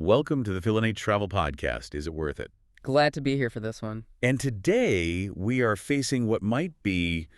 Welcome to the Phil and H Travel Podcast. Is it worth it? Glad to be here for this one. And today we are facing what might be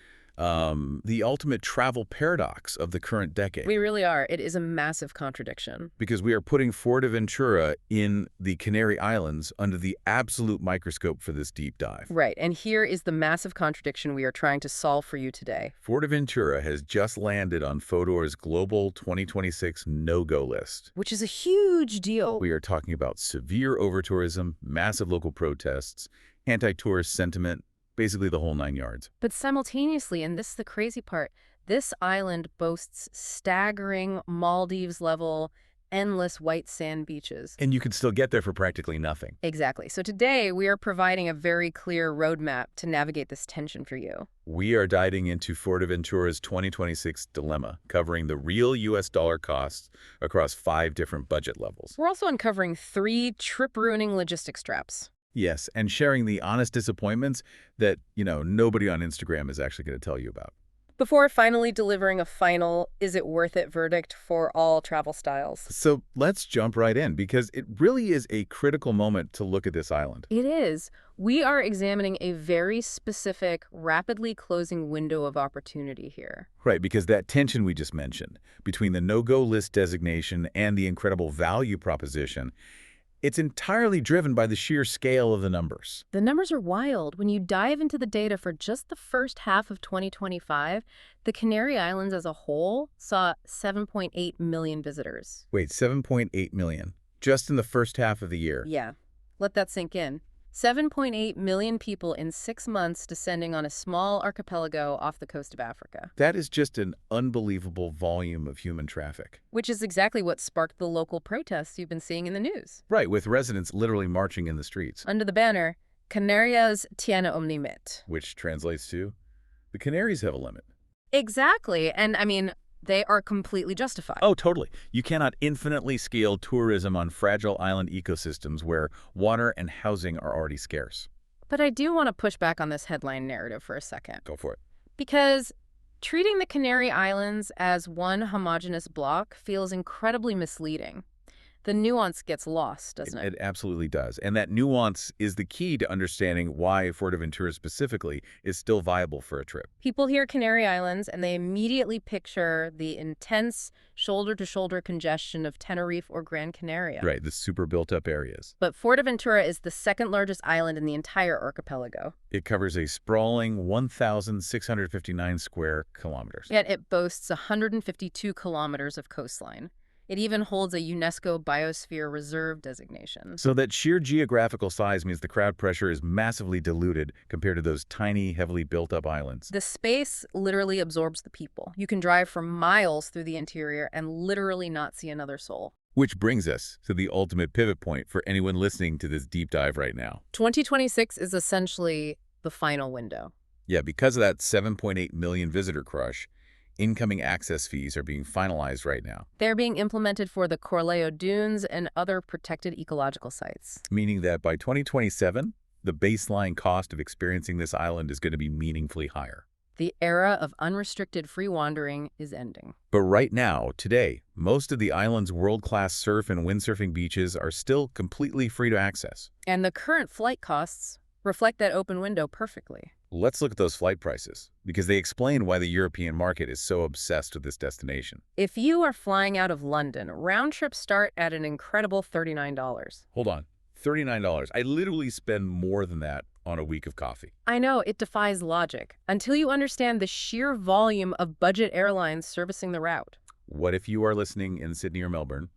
the ultimate travel paradox of the current decade. We really are. It is a massive contradiction. Because we are putting Fuerteventura in the Canary Islands under the absolute microscope for this deep dive. Right, and here is the massive contradiction we are trying to solve for you today. Fuerteventura has just landed on Fodor's global 2026 no-go list. Which is a huge deal. We are talking about severe overtourism, massive local protests, anti-tourist sentiment, basically the whole 9 yards. But simultaneously, and this is the crazy part, this island boasts staggering Maldives-level, endless white sand beaches. And you could still get there for practically nothing. Exactly. So today, we are providing a very clear roadmap to navigate this tension for you. We are diving into Fuerteventura's 2026 dilemma, covering the real U.S. dollar costs across 5 different budget levels. We're also uncovering 3 trip-ruining logistics traps. Yes, and sharing the honest disappointments that, nobody on Instagram is actually going to tell you about. Before finally delivering a final, is it worth it verdict for all travel styles. So let's jump right in, because it really is a critical moment to look at this island. It is. We are examining a very specific, rapidly closing window of opportunity here. Right, because that tension we just mentioned between the no-go list designation and the incredible value proposition, it's entirely driven by the sheer scale of the numbers. The numbers are wild. When you dive into the data for just the first half of 2025, the Canary Islands as a whole saw 7.8 million visitors. Wait, 7.8 million, just in the first half of the year. Yeah, let that sink in. 7.8 million people in 6 months descending on a small archipelago off the coast of Africa. That is just an unbelievable volume of human traffic. Which is exactly what sparked the local protests you've been seeing in the news. Right, with residents literally marching in the streets. Under the banner, Canarias tiene un limit. Which translates to, the Canaries have a limit. Exactly, and they are completely justified. Oh, totally. You cannot infinitely scale tourism on fragile island ecosystems where water and housing are already scarce. But I do want to push back on this headline narrative for a second. Go for it. Because treating the Canary Islands as one homogeneous block feels incredibly misleading. The nuance gets lost, doesn't it? It absolutely does. And that nuance is the key to understanding why Fuerteventura specifically is still viable for a trip. People hear Canary Islands and they immediately picture the intense shoulder-to-shoulder congestion of Tenerife or Gran Canaria. Right, the super built-up areas. But Fuerteventura is the second largest island in the entire archipelago. It covers a sprawling 1,659 square kilometers. Yet it boasts 152 kilometers of coastline. It even holds a UNESCO Biosphere Reserve designation. So that sheer geographical size means the crowd pressure is massively diluted compared to those tiny, heavily built-up islands. The space literally absorbs the people. You can drive for miles through the interior and literally not see another soul. Which brings us to the ultimate pivot point for anyone listening to this deep dive right now. 2026 is essentially the final window. Yeah, because of that 7.8 million visitor crush, incoming access fees are being finalized right now. They're being implemented for the Corralejo Dunes and other protected ecological sites. Meaning that by 2027, the baseline cost of experiencing this island is going to be meaningfully higher. The era of unrestricted free wandering is ending. But right now, today, most of the island's world-class surf and windsurfing beaches are still completely free to access. And the current flight costs reflect that open window perfectly. Let's look at those flight prices, because they explain why the European market is so obsessed with this destination. If you are flying out of London, round trips start at an incredible $39. Hold on, $39. I literally spend more than that on a week of coffee. I know, it defies logic, until you understand the sheer volume of budget airlines servicing the route. What if you are listening in Sydney or Melbourne?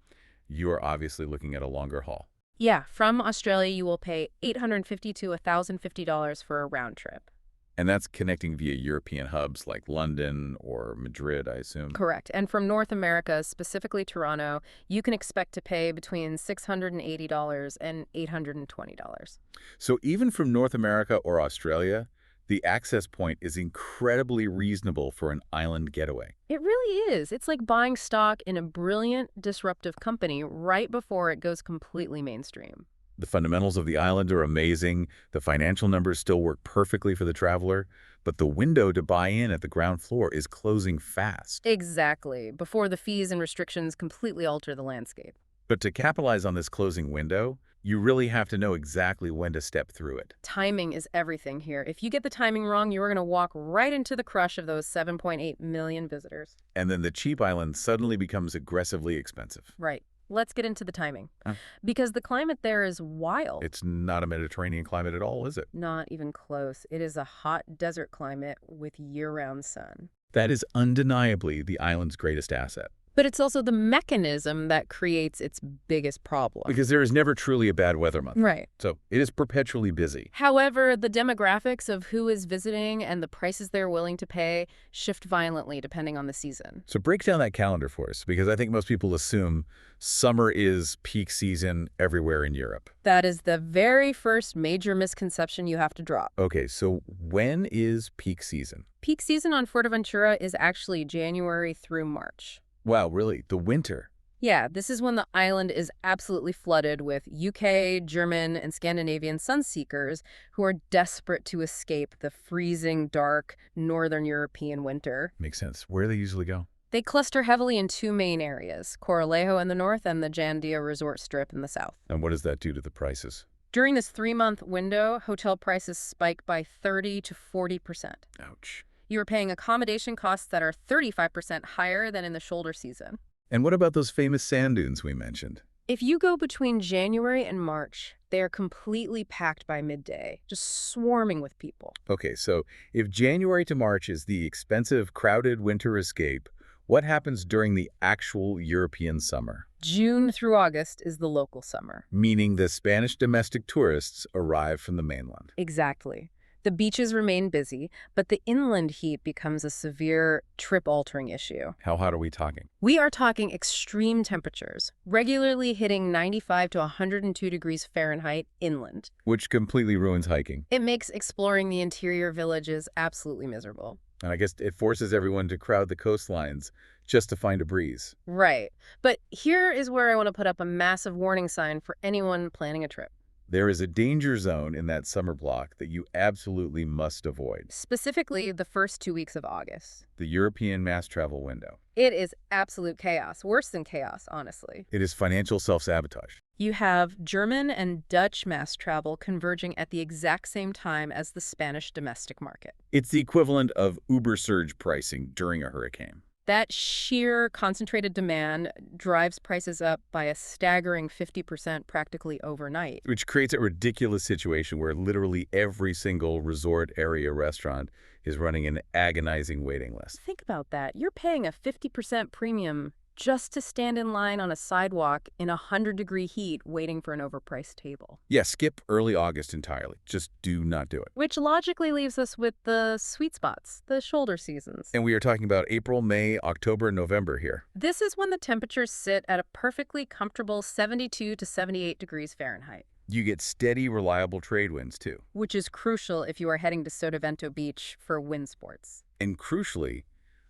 You are obviously looking at a longer haul. Yeah, from Australia, you will pay $850 to $1,050 for a round trip. And that's connecting via European hubs like London or Madrid, I assume. Correct. And from North America, specifically Toronto, you can expect to pay between $680 and $820. So even from North America or Australia, the access point is incredibly reasonable for an island getaway. It really is. It's like buying stock in a brilliant, disruptive company right before it goes completely mainstream. The fundamentals of the island are amazing. The financial numbers still work perfectly for the traveler, but the window to buy in at the ground floor is closing fast. Exactly, before the fees and restrictions completely alter the landscape. But to capitalize on this closing window, you really have to know exactly when to step through it. Timing is everything here. If you get the timing wrong, you're going to walk right into the crush of those 7.8 million visitors. And then the cheap island suddenly becomes aggressively expensive. Right. Let's get into the timing. Huh? Because the climate there is wild. It's not a Mediterranean climate at all, is it? Not even close. It is a hot desert climate with year-round sun. That is undeniably the island's greatest asset. But it's also the mechanism that creates its biggest problem. Because there is never truly a bad weather month. Right. So it is perpetually busy. However, the demographics of who is visiting and the prices they're willing to pay shift violently depending on the season. So break down that calendar for us, because I think most people assume summer is peak season everywhere in Europe. That is the very first major misconception you have to drop. Okay, so when is peak season? Peak season on Fuerteventura is actually January through March. Wow, really? The winter? Yeah, this is when the island is absolutely flooded with UK, German, and Scandinavian sun-seekers who are desperate to escape the freezing, dark, northern European winter. Makes sense. Where do they usually go? They cluster heavily in two main areas, Corralejo in the north and the Jandia Resort Strip in the south. And what does that do to the prices? During this 3-month window, hotel prices spike by 30 to 40%. Ouch. You are paying accommodation costs that are 35% higher than in the shoulder season. And what about those famous sand dunes we mentioned? If you go between January and March, they are completely packed by midday, just swarming with people. Okay, so if January to March is the expensive, crowded winter escape, what happens during the actual European summer? June through August is the local summer. Meaning the Spanish domestic tourists arrive from the mainland. Exactly. The beaches remain busy, but the inland heat becomes a severe trip-altering issue. How hot are we talking? We are talking extreme temperatures, regularly hitting 95 to 102 degrees Fahrenheit inland. Which completely ruins hiking. It makes exploring the interior villages absolutely miserable. And I guess it forces everyone to crowd the coastlines just to find a breeze. Right. But here is where I want to put up a massive warning sign for anyone planning a trip. There is a danger zone in that summer block that you absolutely must avoid. Specifically, the first 2 weeks of August. The European mass travel window. It is absolute chaos, worse than chaos, honestly. It is financial self-sabotage. You have German and Dutch mass travel converging at the exact same time as the Spanish domestic market. It's the equivalent of Uber surge pricing during a hurricane. That sheer concentrated demand drives prices up by a staggering 50% practically overnight. Which creates a ridiculous situation where literally every single resort area restaurant is running an agonizing waiting list. Think about that. You're paying a 50% premium just to stand in line on a sidewalk in 100-degree heat waiting for an overpriced table. Yeah, skip early August entirely. Just do not do it. Which logically leaves us with the sweet spots, the shoulder seasons. And we are talking about April, May, October, and November here. This is when the temperatures sit at a perfectly comfortable 72 to 78 degrees Fahrenheit. You get steady, reliable trade winds, too. Which is crucial if you are heading to Fuerteventura Beach for wind sports. And crucially,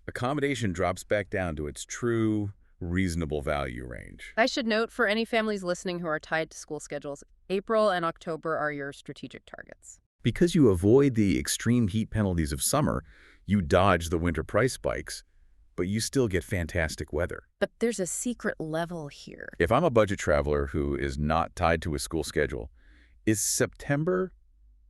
accommodation drops back down to its true, reasonable value range. I should note, for any families listening who are tied to school schedules, April and October are your strategic targets. Because you avoid the extreme heat penalties of summer, you dodge the winter price spikes, but you still get fantastic weather. But there's a secret level here. If I'm a budget traveler who is not tied to a school schedule, is September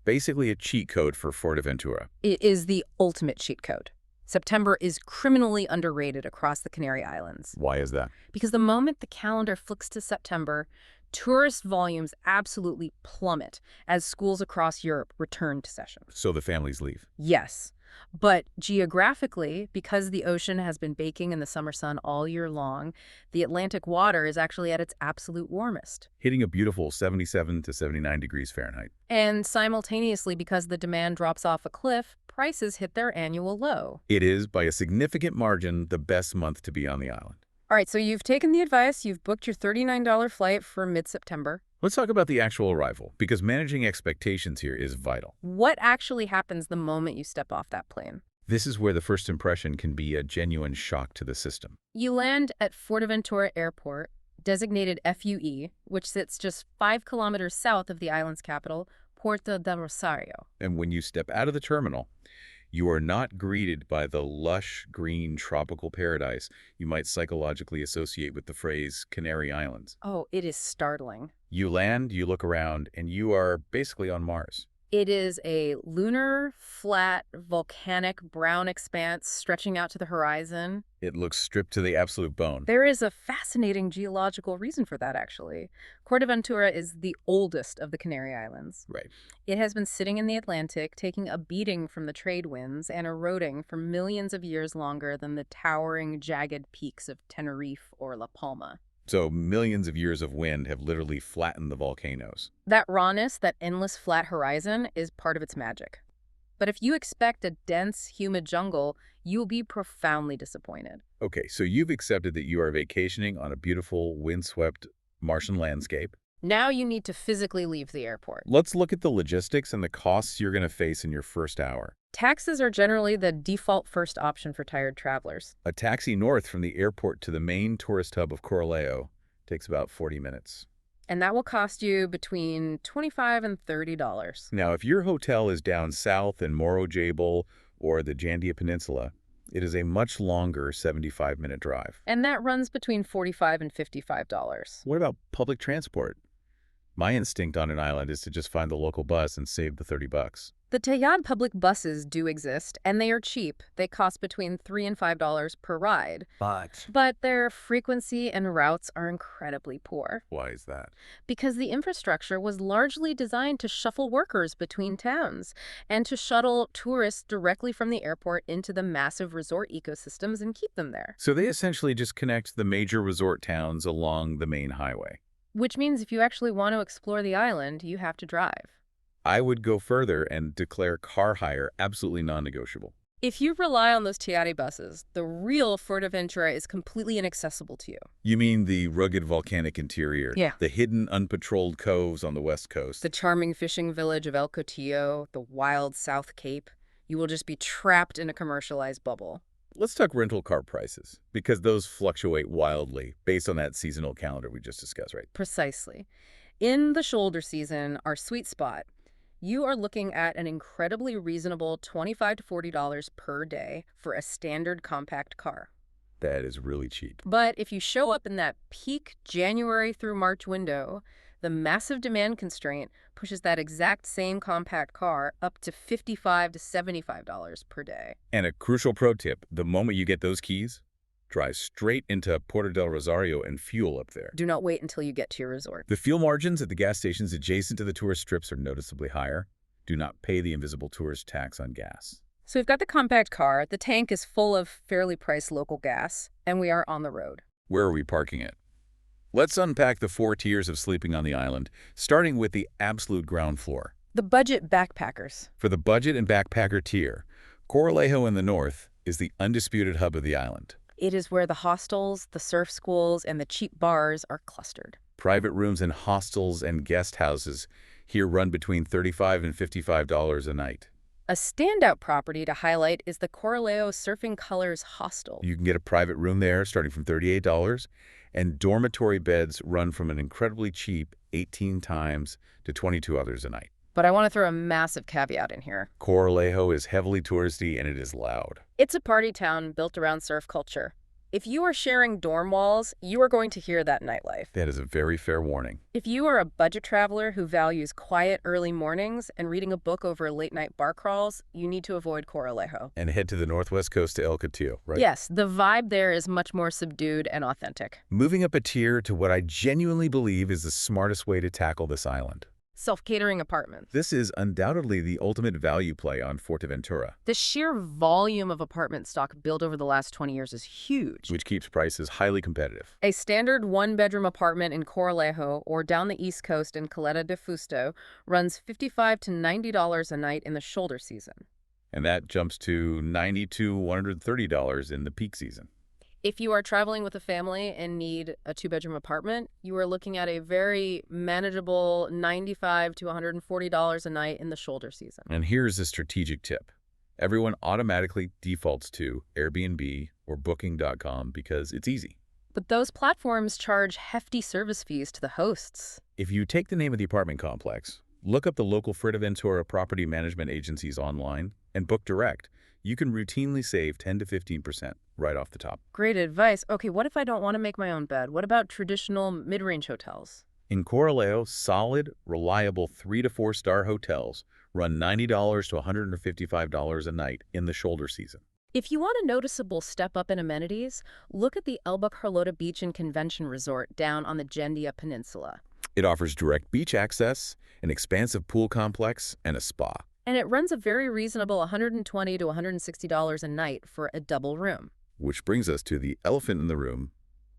basically a cheat code for Fuerteventura? It is the ultimate cheat code. September is criminally underrated across the Canary Islands. Why is that? Because the moment the calendar flicks to September, tourist volumes absolutely plummet as schools across Europe return to session. So the families leave. Yes. But geographically, because the ocean has been baking in the summer sun all year long, the Atlantic water is actually at its absolute warmest. Hitting a beautiful 77 to 79 degrees Fahrenheit. And simultaneously, because the demand drops off a cliff, prices hit their annual low. It is, by a significant margin, the best month to be on the island. All right, so you've taken the advice, you've booked your $39 flight for mid-September. Let's talk about the actual arrival, because managing expectations here is vital. What actually happens the moment you step off that plane? This is where the first impression can be a genuine shock to the system. You land at Fuerteventura Airport, designated FUE, which sits just 5 kilometers south of the island's capital, Puerto del Rosario. And when you step out of the terminal, You are not greeted by the lush, green, tropical paradise you might psychologically associate with the phrase Canary Islands. Oh, it is startling. You land, you look around, and you are basically on Mars. It is a lunar, flat, volcanic brown expanse stretching out to the horizon. It looks stripped to the absolute bone. There is a fascinating geological reason for that, actually. Fuerteventura is the oldest of the Canary Islands. Right. It has been sitting in the Atlantic, taking a beating from the trade winds and eroding for millions of years longer than the towering, jagged peaks of Tenerife or La Palma. So millions of years of wind have literally flattened the volcanoes. That rawness, that endless flat horizon, is part of its magic. But if you expect a dense, humid jungle, you will be profoundly disappointed. Okay, so you've accepted that you are vacationing on a beautiful, windswept Martian landscape. Now you need to physically leave the airport. Let's look at the logistics and the costs you're going to face in your first hour. Taxis are generally the default first option for tired travelers. A taxi north from the airport to the main tourist hub of Corralejo takes about 40 minutes. And that will cost you between $25 and $30. Now, if your hotel is down south in Morro Jabal or the Jandia Peninsula, it is a much longer 75-minute drive. And that runs between $45 and $55. What about public transport? My instinct on an island is to just find the local bus and save the $30. The Tayad public buses do exist, and they are cheap. They cost between $3 and $5 per ride. But their frequency and routes are incredibly poor. Why is that? Because the infrastructure was largely designed to shuffle workers between towns and to shuttle tourists directly from the airport into the massive resort ecosystems and keep them there. So they essentially just connect the major resort towns along the main highway. Which means if you actually want to explore the island, you have to drive. I would go further and declare car hire absolutely non-negotiable. If you rely on those Tayad buses, the real Fuerteventura is completely inaccessible to you. You mean the rugged volcanic interior? Yeah. The hidden, unpatrolled coves on the west coast? The charming fishing village of El Cotillo, the wild South Cape. You will just be trapped in a commercialized bubble. Let's talk rental car prices, because those fluctuate wildly based on that seasonal calendar we just discussed, right? Precisely. In the shoulder season, our sweet spot, you are looking at an incredibly reasonable $25 to $40 per day for a standard compact car. That is really cheap. But if you show up in that peak January through March window, the massive demand constraint pushes that exact same compact car up to $55 to $75 per day. And a crucial pro tip, the moment you get those keys, drive straight into Puerto del Rosario and fuel up there. Do not wait until you get to your resort. The fuel margins at the gas stations adjacent to the tourist strips are noticeably higher. Do not pay the invisible tourist tax on gas. So we've got the compact car, the tank is full of fairly priced local gas, and we are on the road. Where are we parking it? Let's unpack the 4 tiers of sleeping on the island, starting with the absolute ground floor. The budget backpackers. For the budget and backpacker tier, Corralejo in the north is the undisputed hub of the island. It is where the hostels, the surf schools, and the cheap bars are clustered. Private rooms in hostels and guest houses here run between $35 and $55 a night. A standout property to highlight is the Corralejo Surfing Colors Hostel. You can get a private room there starting from $38, and dormitory beds run from an incredibly cheap 18 times to $22 a night. But I want to throw a massive caveat in here. Corralejo is heavily touristy and it is loud. It's a party town built around surf culture. If you are sharing dorm walls, you are going to hear that nightlife. That is a very fair warning. If you are a budget traveler who values quiet early mornings and reading a book over late-night bar crawls, you need to avoid Corralejo. And head to the northwest coast to El Cotillo, right? Yes, the vibe there is much more subdued and authentic. Moving up a tier to what I genuinely believe is the smartest way to tackle this island. Self-catering apartments. This is undoubtedly the ultimate value play on Fuerteventura, The sheer volume of apartment stock built over the last 20 years is huge. which keeps prices highly competitive. A standard one-bedroom apartment in Corralejo or down the East Coast in Caleta de Fusto runs $55 to $90 a night in the shoulder season. And that jumps to $90 to $130 in the peak season. If you are traveling with a family and need a two-bedroom apartment, you are looking at a very manageable $95 to $140 a night in the shoulder season. And here's a strategic tip. Everyone automatically defaults to Airbnb or Booking.com because it's easy. But those platforms charge hefty service fees to the hosts. If you take the name of the apartment complex, look up the local Fuerteventura property management agencies online, and book direct, You can routinely save 10 to 15% right off the top. Great advice. Okay, what if I don't want to make my own bed? What about traditional mid-range hotels? In Corralejo, solid, reliable 3 to 4-star hotels run $90 to $155 a night in the shoulder season. If you want a noticeable step up in amenities, look at the Cofete Beach and Convention Resort down on the Gendia Peninsula. It offers direct beach access, an expansive pool complex, and a spa. And it runs a very reasonable $120 to $160 a night for a double room. Which brings us to the elephant in the room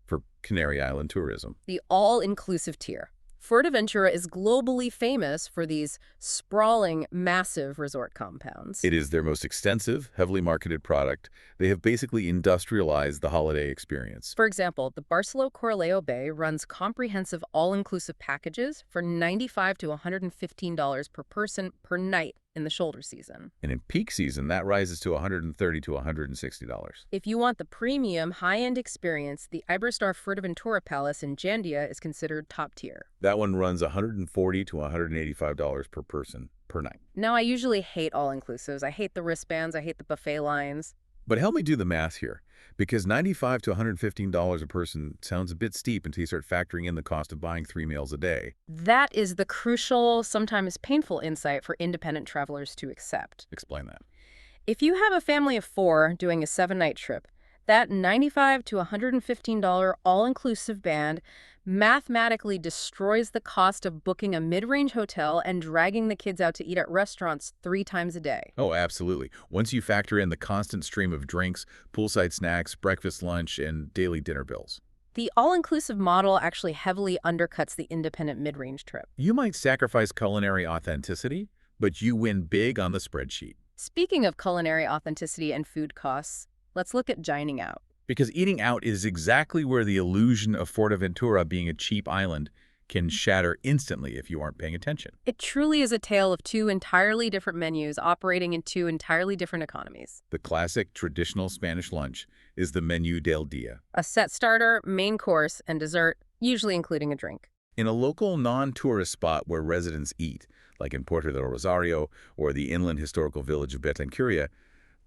for Canary Island tourism. The all-inclusive tier. Fuerteventura is globally famous for these sprawling, massive resort compounds. It is their most extensive, heavily marketed product. They have basically industrialized the holiday experience. For example, the Barceló Corralejo Bay runs comprehensive all-inclusive packages for $95 to $115 per person per night in the shoulder season. And in peak season, that rises to $130 to $160. If you want the premium, high-end experience, the Iberostar Fuerteventura Palace in Jandia is considered top tier. That one runs $140 to $185 per person per night. Now, I usually hate all-inclusives. I hate the wristbands. I hate the buffet lines. But help me do the math here, because $95 to $115 a person sounds a bit steep until you start factoring in the cost of buying 3 meals a day. That is the crucial, sometimes painful insight for independent travelers to accept. Explain that. If you have a family of 4 doing a 7-night trip, that $95 to $115 all-inclusive band mathematically destroys the cost of booking a mid-range hotel and dragging the kids out to eat at restaurants 3 times a day. Oh, absolutely. Once you factor in the constant stream of drinks, poolside snacks, breakfast, lunch, and daily dinner bills. The all-inclusive model actually heavily undercuts the independent mid-range trip. You might sacrifice culinary authenticity, but you win big on the spreadsheet. Speaking of culinary authenticity and food costs, let's look at dining out. Because eating out is exactly where the illusion of Fuerteventura being a cheap island can shatter instantly if you aren't paying attention. It truly is a tale of 2 entirely different menus operating in 2 entirely different economies. The classic traditional Spanish lunch is the menú del día. A set starter, main course, and dessert, usually including a drink. In a local non-tourist spot where residents eat, like in Puerto del Rosario or the inland historical village of Betancuria,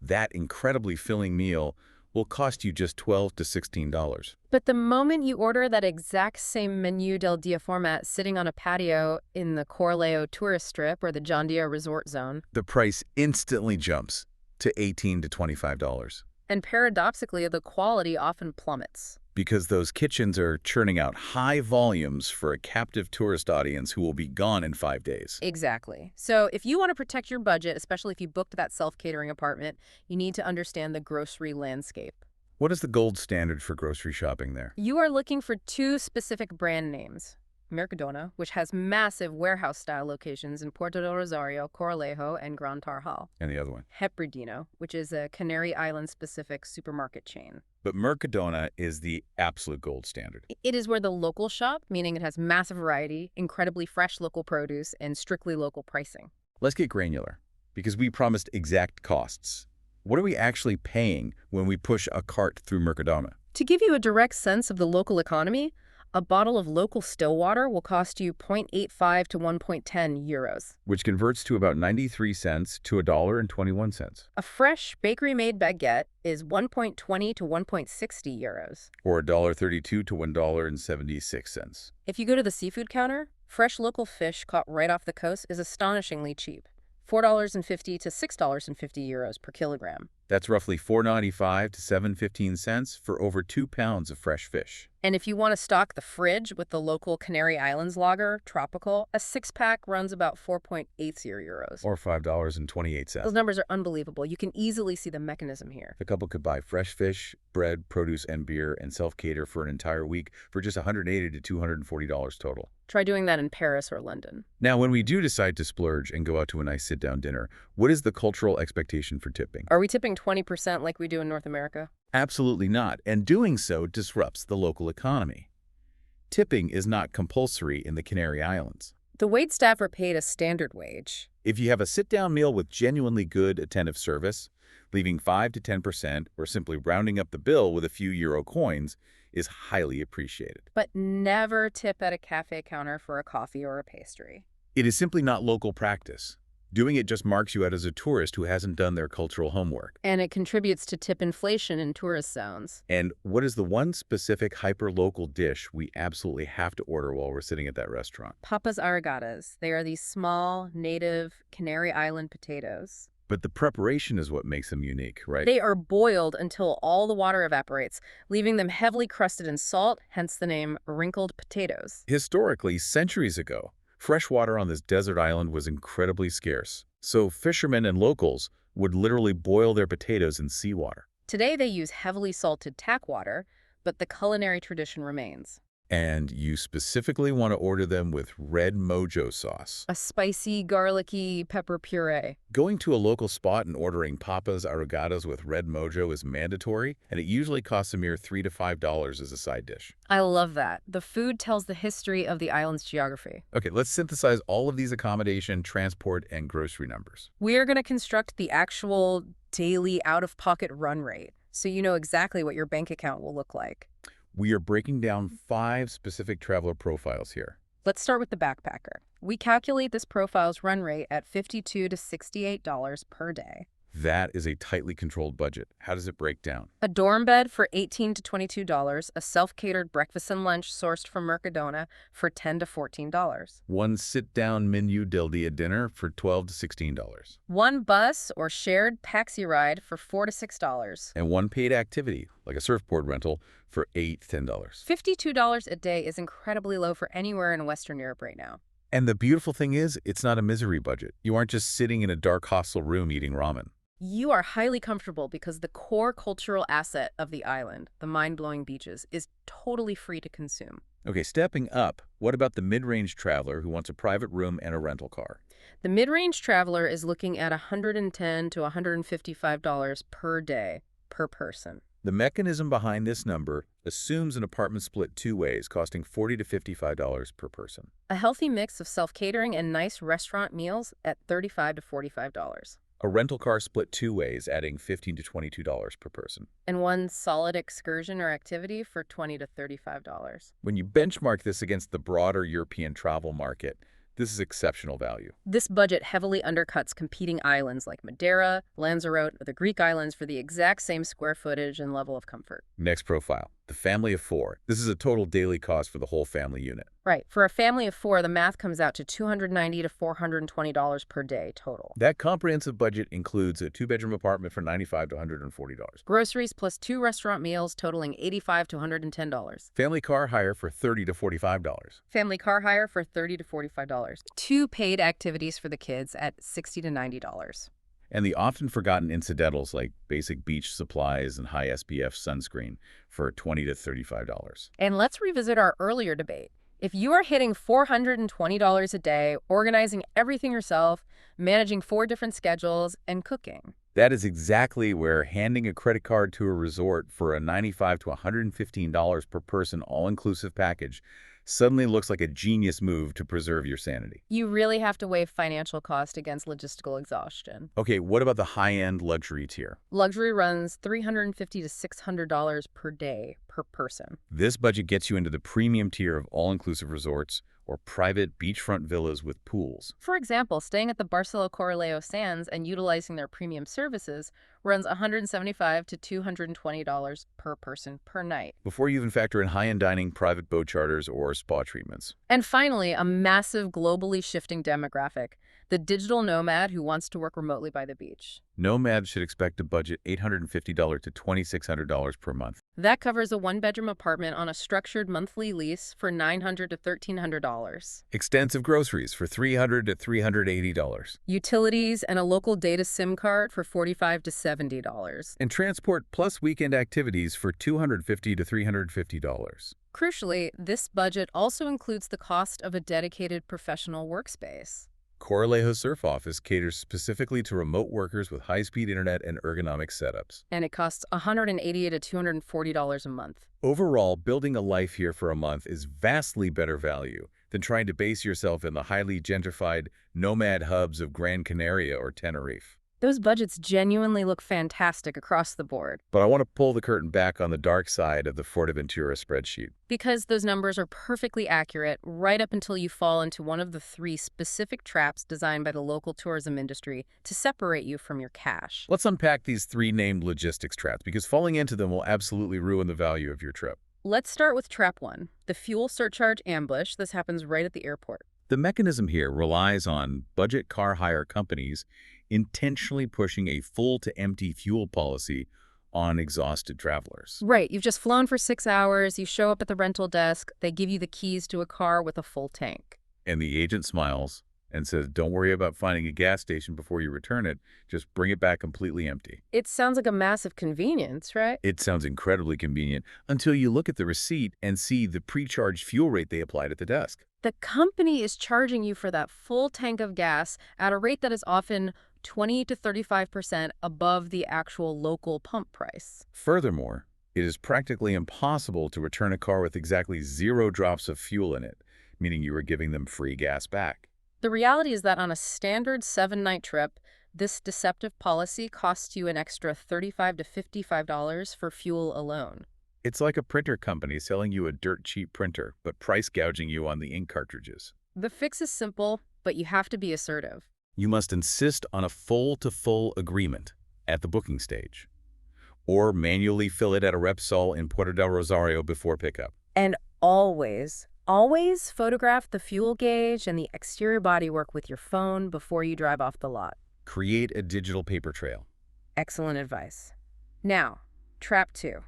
that incredibly filling meal will cost you just $12 to $16. But the moment you order that exact same Menú del Día format sitting on a patio in the Corralejo tourist strip or the Jandia resort zone, the price instantly jumps to $18 to $25. and paradoxically, the quality often plummets. Because those kitchens are churning out high volumes for a captive tourist audience who will be gone in 5 days. Exactly. So if you want to protect your budget, especially if you booked that self-catering apartment, you need to understand the grocery landscape. What is the gold standard for grocery shopping there? You are looking for 2 specific brand names. Mercadona, which has massive warehouse-style locations in Puerto del Rosario, Corralejo, and Gran Tarjal. And the other one? Hepridino, which is a Canary Island-specific supermarket chain. But Mercadona is the absolute gold standard. It is where the locals shop, meaning it has massive variety, incredibly fresh local produce, and strictly local pricing. Let's get granular, because we promised exact costs. What are we actually paying when we push a cart through Mercadona? To give you a direct sense of the local economy, a bottle of local still water will cost you 0.85 to 1.10 euros. Which converts to about 93 cents to $1.21. A fresh bakery-made baguette is 1.20 to 1.60 euros. Or $1.32 to $1.76. If you go to the seafood counter, fresh local fish caught right off the coast is astonishingly cheap. $4.50 to €6.50 per kilogram. That's roughly $4.95 to $7.15 for over 2 pounds of fresh fish. And if you want to stock the fridge with the local Canary Islands lager, Tropical, a 6-pack runs about 4.80 euros. Or $5.28. Those numbers are unbelievable. You can easily see the mechanism here. The couple could buy fresh fish, bread, produce, and beer and self-cater for an entire week for just $180 to $240 total. Try doing that in Paris or London. Now, when we do decide to splurge and go out to a nice sit-down dinner, what is the cultural expectation for tipping? Are we tipping 20% like we do in North America? Absolutely not, and doing so disrupts the local economy. Tipping is not compulsory in the Canary Islands. The waitstaff are paid a standard wage. If you have a sit-down meal with genuinely good attentive service, leaving 5 to 10% or simply rounding up the bill with a few euro coins is highly appreciated. But never tip at a cafe counter for a coffee or a pastry. It is simply not local practice. Doing it just marks you out as a tourist who hasn't done their cultural homework. And it contributes to tip inflation in tourist zones. And what is the one specific hyper-local dish we absolutely have to order while we're sitting at that restaurant? Papas arrogadas. They are these small, native Canary Island potatoes. But the preparation is what makes them unique, right? They are boiled until all the water evaporates, leaving them heavily crusted in salt, hence the name wrinkled potatoes. Historically, centuries ago, fresh water on this desert island was incredibly scarce. So fishermen and locals would literally boil their potatoes in seawater. Today they use heavily salted tap water, but the culinary tradition remains. And you specifically want to order them with red mojo sauce. A spicy, garlicky pepper puree. Going to a local spot and ordering papas arrogadas with red mojo is mandatory, and it usually costs a mere $3 to $5 as a side dish. I love that. The food tells the history of the island's geography. Okay, let's synthesize all of these accommodation, transport, and grocery numbers. We are going to construct the actual daily out-of-pocket run rate, so you know exactly what your bank account will look like. We are breaking down 5 specific traveler profiles here. Let's start with the backpacker. We calculate this profile's run rate at $52 to $68 per day. That is a tightly controlled budget. How does it break down? A dorm bed for $18 to $22, a self-catered breakfast and lunch sourced from Mercadona for $10 to $14. One sit-down menu del dia dinner for $12 to $16. One bus or shared taxi ride for $4 to $6. And one paid activity, like a surfboard rental, for $8 to $10. $52 a day is incredibly low for anywhere in Western Europe right now. And the beautiful thing is, it's not a misery budget. You aren't just sitting in a dark hostel room eating ramen. You are highly comfortable because the core cultural asset of the island, the mind-blowing beaches, is totally free to consume. Okay, stepping up, what about the mid-range traveler who wants a private room and a rental car? The mid-range traveler is looking at $110 to $155 per day per person. The mechanism behind this number assumes an apartment split 2 ways, costing $40 to $55 per person. A healthy mix of self-catering and nice restaurant meals at $35 to $45. A rental car split 2 ways, adding $15 to $22 per person. And one solid excursion or activity for $20 to $35. When you benchmark this against the broader European travel market, this is exceptional value. This budget heavily undercuts competing islands like Madeira, Lanzarote, or the Greek islands for the exact same square footage and level of comfort. Next profile, the family of 4. This is a total daily cost for the whole family unit. Right. For a family of 4, the math comes out to $290 to $420 per day total. That comprehensive budget includes a 2-bedroom apartment for $95 to $140. Groceries plus 2 restaurant meals totaling $85 to $110. Family car hire for $30 to $45. Family car hire for $30 to $45. 2 paid activities for the kids at $60 to $90. And the often forgotten incidentals like basic beach supplies and high SPF sunscreen for $20 to $35. And let's revisit our earlier debate. If you are hitting $420 a day, organizing everything yourself, managing 4 different schedules, and cooking. That is exactly where handing a credit card to a resort for a $95 to $115 per person all-inclusive package suddenly looks like a genius move to preserve your sanity. You really have to weigh financial cost against logistical exhaustion. Okay, what about the high-end luxury tier? Luxury runs $350 to $600 per day per person. This budget gets you into the premium tier of all-inclusive resorts or private beachfront villas with pools. For example, staying at the Corralejo Sands and utilizing their premium services runs $175 to $220 per person per night. Before you even factor in high-end dining, private boat charters, or spa treatments. And finally, a massive globally shifting demographic, the digital nomad who wants to work remotely by the beach. Nomads should expect to budget $850 to $2,600 per month. That covers a 1-bedroom apartment on a structured monthly lease for $900 to $1,300. Extensive groceries for $300 to $380. Utilities and a local data SIM card for $45 to $70. And transport plus weekend activities for $250 to $350. Crucially, this budget also includes the cost of a dedicated professional workspace. Corralejo Surf Office caters specifically to remote workers with high-speed internet and ergonomic setups. And it costs $180 to $240 a month. Overall, building a life here for a month is vastly better value than trying to base yourself in the highly gentrified nomad hubs of Gran Canaria or Tenerife. Those budgets genuinely look fantastic across the board But I want to pull the curtain back on the dark side of the Fuerteventura spreadsheet. because those numbers are perfectly accurate right up until you fall into one of the three specific traps designed by the local tourism industry to separate you from your cash. Let's unpack these three named logistics traps, because falling into them will absolutely ruin the value of your trip. Let's start with trap one, the fuel surcharge ambush. This happens right at the airport. The mechanism here relies on budget car hire companies intentionally pushing a full-to-empty fuel policy on exhausted travelers. Right, you've just flown for 6 hours, you show up at the rental desk, they give you the keys to a car with a full tank. And the agent smiles and says, don't worry about finding a gas station before you return it. Just bring it back completely empty. It sounds like a massive convenience, right? It sounds incredibly convenient until you look at the receipt and see the pre-charged fuel rate they applied at the desk. The company is charging you for that full tank of gas at a rate that is often 20 to 35% above the actual local pump price. Furthermore, it is practically impossible to return a car with exactly 0 drops of fuel in it, meaning you are giving them free gas back. The reality is that on a standard 7-night trip, this deceptive policy costs you an extra $35 to $55 for fuel alone. It's like a printer company selling you a dirt-cheap printer, but price gouging you on the ink cartridges. The fix is simple, but you have to be assertive. You must insist on a full-to-full agreement at the booking stage, or manually fill it at a Repsol in Puerto del Rosario before pickup. And always photograph the fuel gauge and the exterior bodywork with your phone before you drive off the lot. Create a digital paper trail. Excellent advice. Now, trap 2,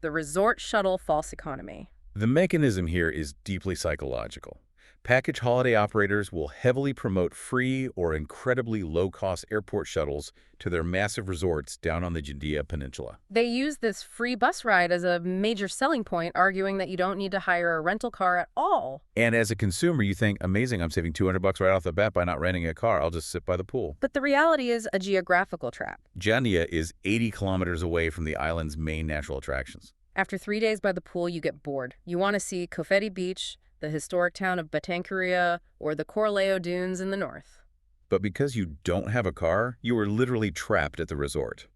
the resort shuttle false economy. The mechanism here is deeply psychological. Package holiday operators will heavily promote free or incredibly low-cost airport shuttles to their massive resorts down on the Judea Peninsula. They use this free bus ride as a major selling point, arguing that you don't need to hire a rental car at all. And as a consumer, you think, amazing, I'm saving $200 right off the bat by not renting a car. I'll just sit by the pool. But the reality is a geographical trap. Judea is 80 kilometers away from the island's main natural attractions. After 3 days by the pool, you get bored. You want to see Cofete Beach, the historic town of Batanqueria, or the Corralejo Dunes in the north. But because you don't have a car, you are literally trapped at the resort.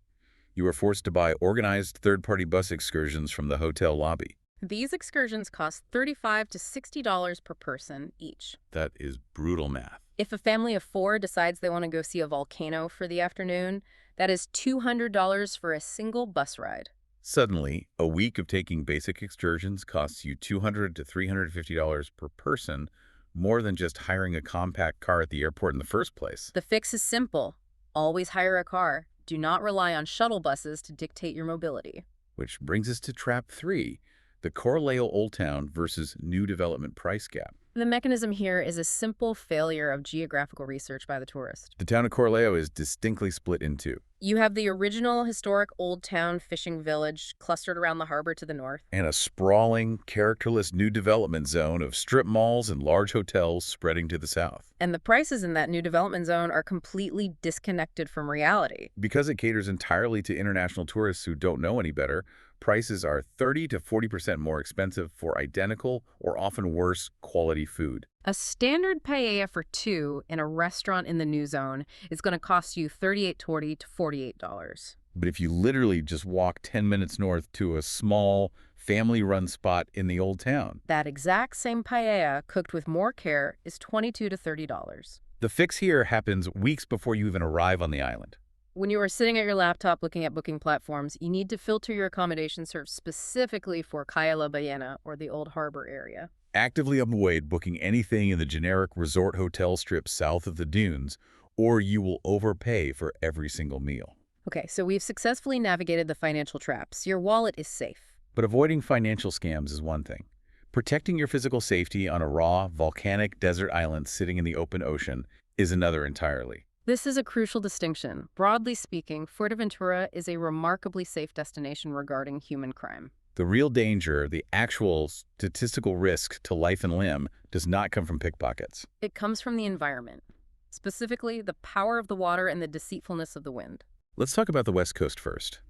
You are forced to buy organized third-party bus excursions from the hotel lobby. These excursions cost $35 to $60 per person each. That is brutal math. If a family of 4 decides they want to go see a volcano for the afternoon, that is $200 for a single bus ride. Suddenly, a week of taking basic excursions costs you $200 to $350 per person, more than just hiring a compact car at the airport in the first place. The fix is simple. Always hire a car. Do not rely on shuttle buses to dictate your mobility. Which brings us to trap 3, the Corralejo Old Town versus new development price gap. The mechanism here is a simple failure of geographical research by the tourist. The town of Corralejo is distinctly split in two. You have the original historic old town fishing village clustered around the harbor to the north. And a sprawling, characterless new development zone of strip malls and large hotels spreading to the south. And the prices in that new development zone are completely disconnected from reality. Because it caters entirely to international tourists who don't know any better, prices are 30 to 40% more expensive for identical or often worse quality food. A standard paella for 2 in a restaurant in the new zone is going to cost you $38.20 to $48. But if you literally just walk 10 minutes north to a small, family-run spot in the old town, that exact same paella, cooked with more care, is $22 to $30. the fix here happens weeks before you even arrive on the island. When you are sitting at your laptop looking at booking platforms, you need to filter your accommodation search specifically for Calle La Ballena or the Old Harbor area. Actively avoid booking anything in the generic resort hotel strip south of the dunes, or you will overpay for every single meal. Okay, so we've successfully navigated the financial traps. Your wallet is safe. But avoiding financial scams is one thing. Protecting your physical safety on a raw, volcanic desert island sitting in the open ocean is another entirely. This is a crucial distinction. Broadly speaking, Fuerteventura is a remarkably safe destination regarding human crime. The real danger, the actual statistical risk to life and limb, does not come from pickpockets. It comes from the environment, specifically the power of the water and the deceitfulness of the wind. Let's talk about the West Coast first.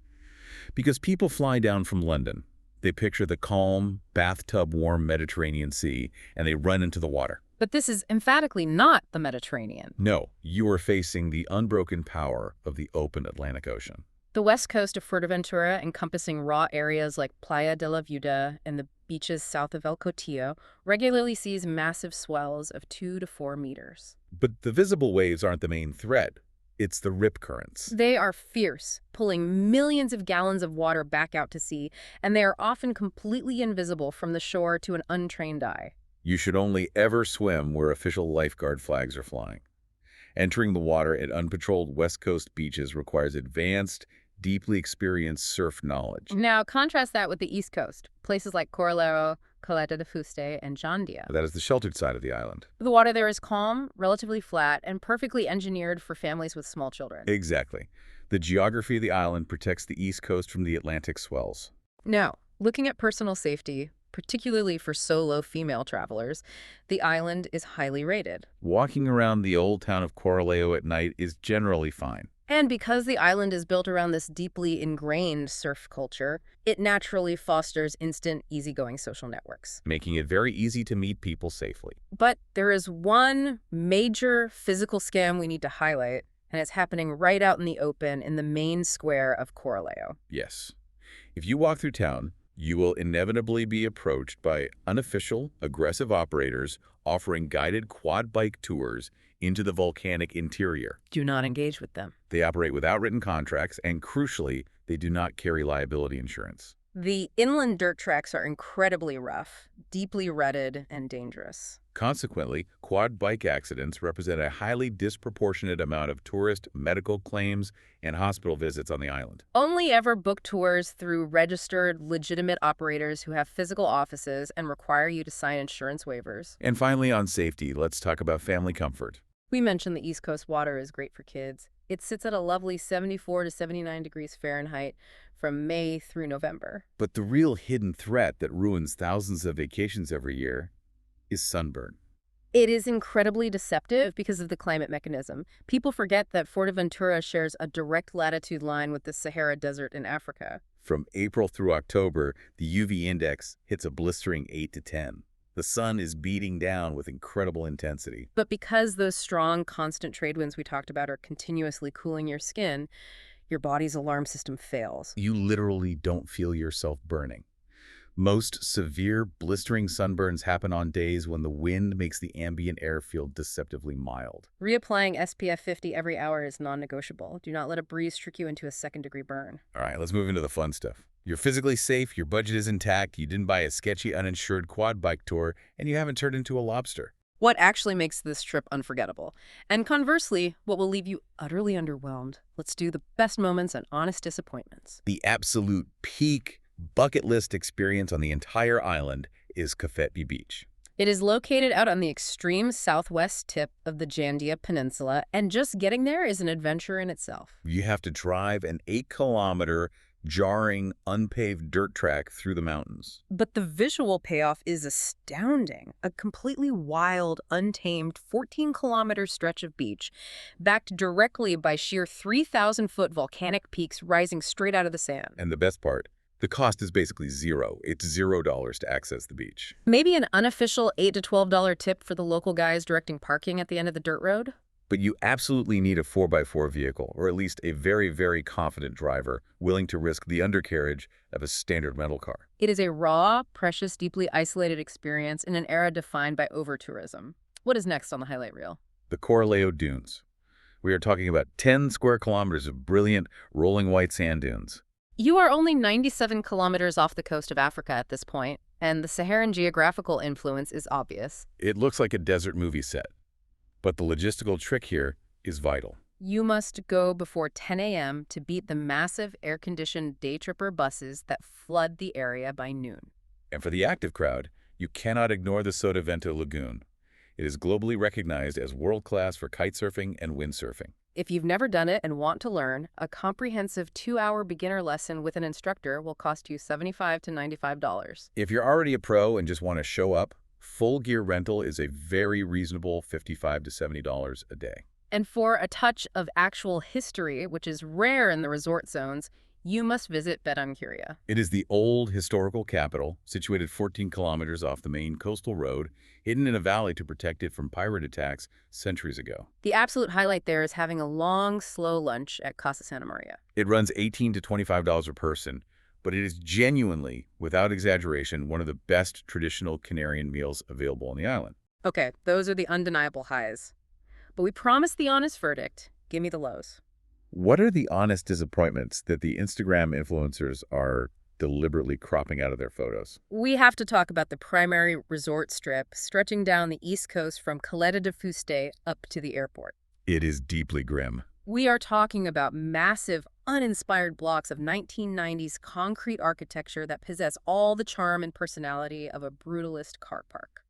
Because people fly down from London, they picture the calm, bathtub-warm Mediterranean Sea, and they run into the water. But this is emphatically not the Mediterranean. No, you are facing the unbroken power of the open Atlantic Ocean. The west coast of Fuerteventura, encompassing raw areas like Playa de la Viuda and the beaches south of El Cotillo, regularly sees massive swells of 2 to 4 meters. But the visible waves aren't the main threat. It's the rip currents. They are fierce, pulling millions of gallons of water back out to sea, and they are often completely invisible from the shore to an untrained eye. You should only ever swim where official lifeguard flags are flying. Entering the water at unpatrolled West Coast beaches requires advanced, deeply experienced surf knowledge. Now, contrast that with the East Coast, places like Corralejo, Caleta de Fuste, and Jandia. That is the sheltered side of the island. The water there is calm, relatively flat, and perfectly engineered for families with small children. Exactly. The geography of the island protects the East Coast from the Atlantic swells. Now, looking at personal safety, particularly for solo female travelers, the island is highly rated. Walking around the old town of Corralejo at night is generally fine. And because the island is built around this deeply ingrained surf culture, it naturally fosters instant, easygoing social networks. Making it very easy to meet people safely. But there is one major physical scam we need to highlight, and it's happening right out in the open in the main square of Corralejo. Yes. If you walk through town, you will inevitably be approached by unofficial, aggressive operators offering guided quad bike tours into the volcanic interior. Do not engage with them. They operate without written contracts, and crucially, they do not carry liability insurance. The inland dirt tracks are incredibly rough, deeply rutted, and dangerous. Consequently, quad bike accidents represent a highly disproportionate amount of tourist medical claims and hospital visits on the island. Only ever book tours through registered, legitimate operators who have physical offices and require you to sign insurance waivers. And finally, on safety, let's talk about family comfort. We mentioned the East Coast water is great for kids. It sits at a lovely 74 to 79 degrees Fahrenheit from May through November. But the real hidden threat that ruins thousands of vacations every year is sunburn. It is incredibly deceptive because of the climate mechanism. People forget that Fuerteventura shares a direct latitude line with the Sahara Desert in Africa. From April through October, the UV index hits a blistering 8 to 10. The sun is beating down with incredible intensity. But because those strong, constant trade winds we talked about are continuously cooling your skin, your body's alarm system fails. You literally don't feel yourself burning. Most severe, blistering sunburns happen on days when the wind makes the ambient air feel deceptively mild. Reapplying SPF 50 every hour is non-negotiable. Do not let a breeze trick you into a second-degree burn. All right, let's move into the fun stuff. You're physically safe, your budget is intact, you didn't buy a sketchy, uninsured quad bike tour, and you haven't turned into a lobster. What actually makes this trip unforgettable? And conversely, what will leave you utterly underwhelmed? Let's do the best moments and honest disappointments. The absolute peak bucket list experience on the entire island is Cofete Beach. It is located out on the extreme southwest tip of the Jandia Peninsula, and just getting there is an adventure in itself. You have to drive an 8-kilometer jarring, unpaved dirt track through the mountains. But the visual payoff is astounding. A completely wild, untamed 14-kilometer stretch of beach, backed directly by sheer 3,000-foot volcanic peaks rising straight out of the sand. And the best part, the cost is basically zero. It's $0 to access the beach. Maybe an unofficial $8 to $12 tip for the local guys directing parking at the end of the dirt road? But you absolutely need a 4x4 vehicle, or at least a very, very confident driver willing to risk the undercarriage of a standard rental car. It is a raw, precious, deeply isolated experience in an era defined by overtourism. What is next on the highlight reel? The Corralejo Dunes. We are talking about 10 square kilometers of brilliant, rolling white sand dunes. You are only 97 kilometers off the coast of Africa at this point, and the Saharan geographical influence is obvious. It looks like a desert movie set. But the logistical trick here is vital. You must go before 10 a.m. to beat the massive air-conditioned day tripper buses that flood the area by noon. And for the active crowd, you cannot ignore the Sotavento Lagoon. It is globally recognized as world-class for kitesurfing and windsurfing. If you've never done it and want to learn, a comprehensive 2-hour beginner lesson with an instructor will cost you $75 to $95. If you're already a pro and just want to show up, full gear rental is a very reasonable $55 to $70 a day. And for a touch of actual history, which is rare in the resort zones, you must visit Betancuria. It is the old historical capital, situated 14 kilometers off the main coastal road, hidden in a valley to protect it from pirate attacks centuries ago. The absolute highlight there is having a long, slow lunch at Casa Santa Maria. It runs $18 to $25 a person, but it is genuinely, without exaggeration, one of the best traditional Canarian meals available on the island. Okay, those are the undeniable highs. But we promised the honest verdict. Give me the lows. What are the honest disappointments that the Instagram influencers are deliberately cropping out of their photos? We have to talk about the primary resort strip stretching down the east coast from Caleta de Fuste up to the airport. It is deeply grim. We are talking about massive, uninspired blocks of 1990s concrete architecture that possess all the charm and personality of a brutalist car park.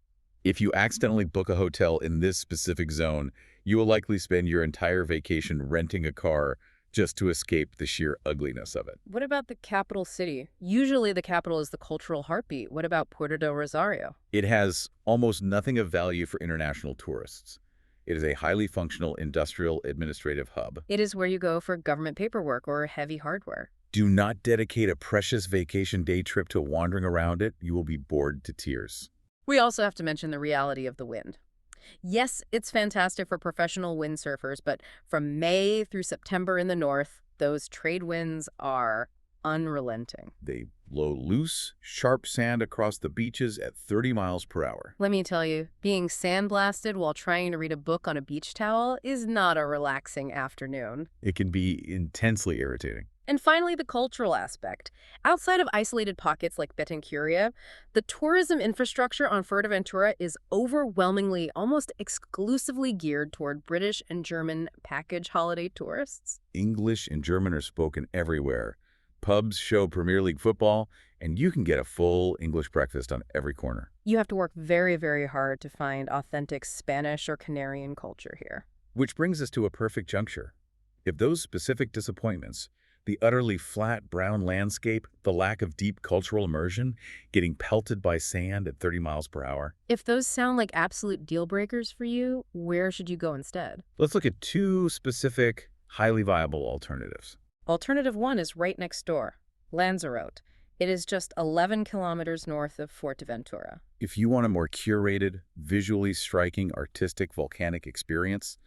If you accidentally book a hotel in this specific zone, you will likely spend your entire vacation renting a car just to escape the sheer ugliness of it. What about the capital city? Usually the capital is the cultural heartbeat. What about Puerto del Rosario? It has almost nothing of value for international tourists. It is a highly functional industrial administrative hub. It is where you go for government paperwork or heavy hardware. Do not dedicate a precious vacation day trip to wandering around it. You will be bored to tears. We also have to mention the reality of the wind. Yes, it's fantastic for professional windsurfers, but from May through September in the north, those trade winds are unrelenting. They blow loose, sharp sand across the beaches at 30 miles per hour. Let me tell you, being sandblasted while trying to read a book on a beach towel is not a relaxing afternoon. It can be intensely irritating. And finally, the cultural aspect. Outside of isolated pockets like Betancuria, the tourism infrastructure on Fuerteventura is overwhelmingly, almost exclusively geared toward British and German package holiday tourists. English and German are spoken everywhere. Pubs show Premier League football, and you can get a full English breakfast on every corner. You have to work very, very hard to find authentic Spanish or Canarian culture here. Which brings us to a perfect juncture. If those specific disappointments, the utterly flat brown landscape, the lack of deep cultural immersion, getting pelted by sand at 30 miles per hour. If those sound like absolute deal breakers for you, where should you go instead? Let's look at two specific, highly viable alternatives. Alternative 1 is right next door, Lanzarote. It is just 11 kilometers north of Fuerteventura. If you want a more curated, visually striking, artistic, volcanic experience,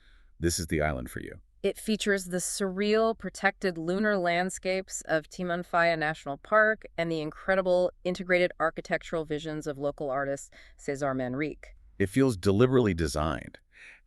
this is the island for you. It features the surreal, protected lunar landscapes of Timanfaya National Park and the incredible integrated architectural visions of local artist Cesar Manrique. It feels deliberately designed.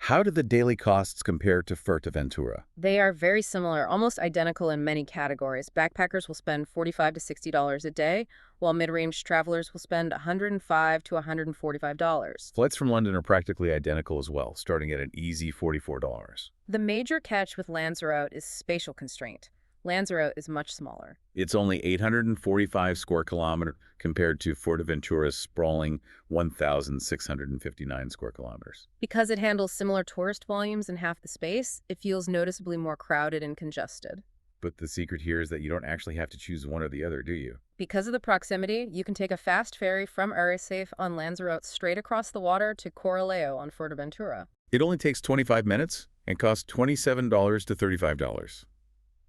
How do the daily costs compare to Fuerteventura? They are very similar, almost identical in many categories. Backpackers will spend $45 to $60 a day, while mid-range travelers will spend $105 to $145. Flights from London are practically identical as well, starting at an easy $44. The major catch with Lanzarote is spatial constraint. Lanzarote is much smaller. It's only 845 square kilometers compared to Fuerteventura's sprawling 1,659 square kilometers. Because it handles similar tourist volumes in half the space, it feels noticeably more crowded and congested. But the secret here is that you don't actually have to choose one or the other, do you? Because of the proximity, you can take a fast ferry from Arrecife on Lanzarote straight across the water to Corralejo on Fuerteventura. It only takes 25 minutes and costs $27 to $35.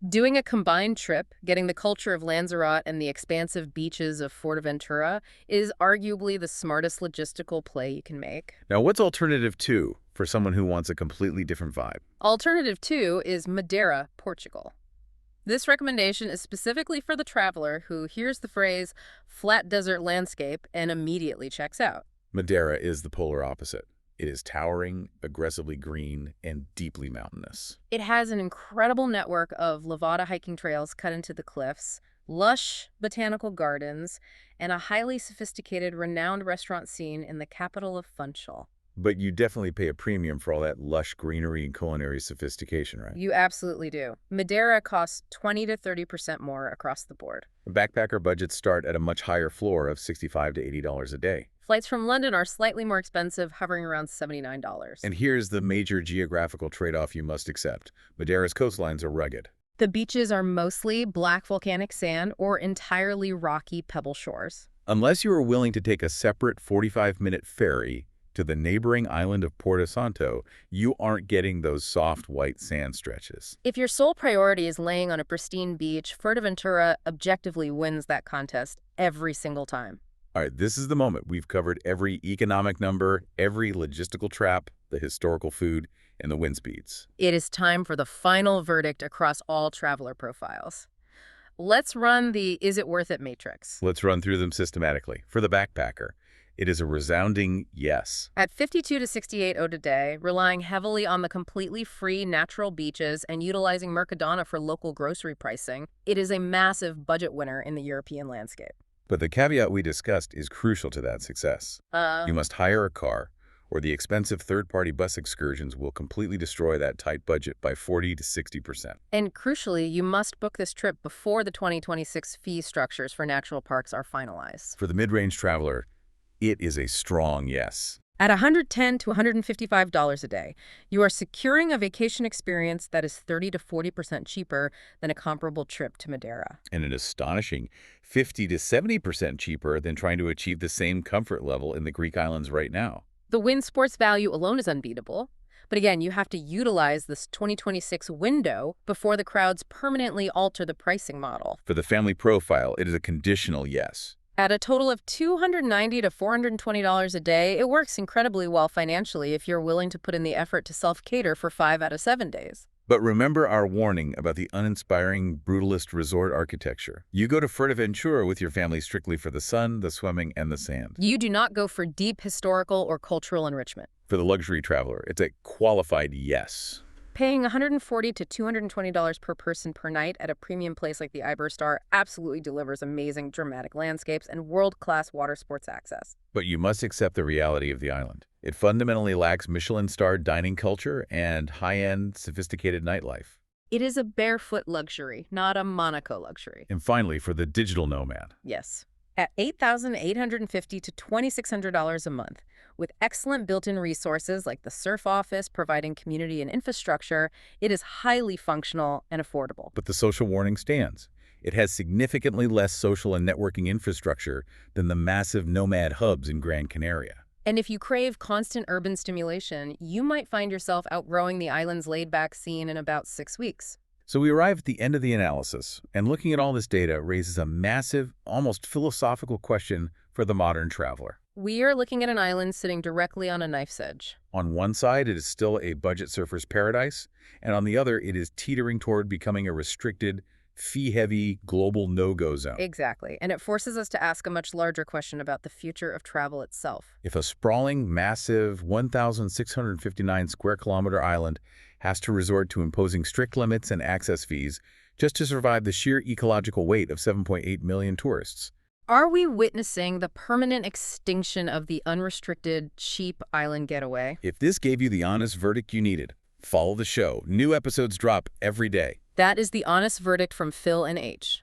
Doing a combined trip, getting the culture of Lanzarote and the expansive beaches of Fuerteventura, is arguably the smartest logistical play you can make. Now, what's alternative 2 for someone who wants a completely different vibe? Alternative 2 is Madeira, Portugal. This recommendation is specifically for the traveler who hears the phrase flat desert landscape and immediately checks out. Madeira is the polar opposite. It is towering, aggressively green, and deeply mountainous. It has an incredible network of Levada hiking trails cut into the cliffs, lush botanical gardens, and a highly sophisticated, renowned restaurant scene in the capital of Funchal. But you definitely pay a premium for all that lush greenery and culinary sophistication, right? You absolutely do. Madeira costs 20 to 30% more across the board. Backpacker budgets start at a much higher floor of $65 to $80 a day. Flights from London are slightly more expensive, hovering around $79. And here's the major geographical trade-off you must accept. Madeira's coastlines are rugged. The beaches are mostly black volcanic sand or entirely rocky pebble shores. Unless you are willing to take a separate 45-minute ferry, to the neighboring island of Porto Santo, you aren't getting those soft white sand stretches. If your sole priority is laying on a pristine beach, Fuerteventura objectively wins that contest every single time. All right, this is the moment. We've covered every economic number, every logistical trap, the historical food, and the wind speeds. It is time for the final verdict across all traveler profiles. Let's run the Is It Worth It matrix. Let's run through them systematically. For the backpacker, it is a resounding yes. At 52 to 68 owed a day, relying heavily on the completely free natural beaches and utilizing Mercadona for local grocery pricing, it is a massive budget winner in the European landscape. But the caveat we discussed is crucial to that success. You must hire a car, or the expensive third-party bus excursions will completely destroy that tight budget by 40 to 60%. And crucially, you must book this trip before the 2026 fee structures for natural parks are finalized. For the mid-range traveler, it is a strong yes. At $110 to $155 a day, you are securing a vacation experience that is 30 to 40% cheaper than a comparable trip to Madeira. And an astonishing 50 to 70% cheaper than trying to achieve the same comfort level in the Greek islands right now. The wind sports value alone is unbeatable. But again, you have to utilize this 2026 window before the crowds permanently alter the pricing model. For the family profile, it is a conditional yes. At a total of $290 to $420 a day, it works incredibly well financially if you're willing to put in the effort to self-cater for 5 out of 7 days. But remember our warning about the uninspiring, brutalist resort architecture. You go to Fuerteventura with your family strictly for the sun, the swimming, and the sand. You do not go for deep historical or cultural enrichment. For the luxury traveler, it's a qualified yes. Paying $140 to $220 per person per night at a premium place like the Iberostar absolutely delivers amazing dramatic landscapes and world-class water sports access. But you must accept the reality of the island. It fundamentally lacks Michelin-starred dining culture and high-end, sophisticated nightlife. It is a barefoot luxury, not a Monaco luxury. And finally, for the digital nomad. Yes. At $8,850 to $2,600 a month, with excellent built-in resources like the Surf Office providing community and infrastructure, it is highly functional and affordable. But the social warning stands. It has significantly less social and networking infrastructure than the massive nomad hubs in Gran Canaria. And if you crave constant urban stimulation, you might find yourself outgrowing the island's laid-back scene in about 6 weeks. So we arrive at the end of the analysis, and looking at all this data raises a massive, almost philosophical question for the modern traveler. We are looking at an island sitting directly on a knife's edge. On one side, it is still a budget surfer's paradise, and on the other, it is teetering toward becoming a restricted, fee-heavy, global no-go zone. Exactly, and it forces us to ask a much larger question about the future of travel itself. If a sprawling, massive, 1,659 square kilometer island has to resort to imposing strict limits and access fees just to survive the sheer ecological weight of 7.8 million tourists, are we witnessing the permanent extinction of the unrestricted, cheap island getaway? If this gave you the honest verdict you needed, follow the show. New episodes drop every day. That is the honest verdict from Phil and H.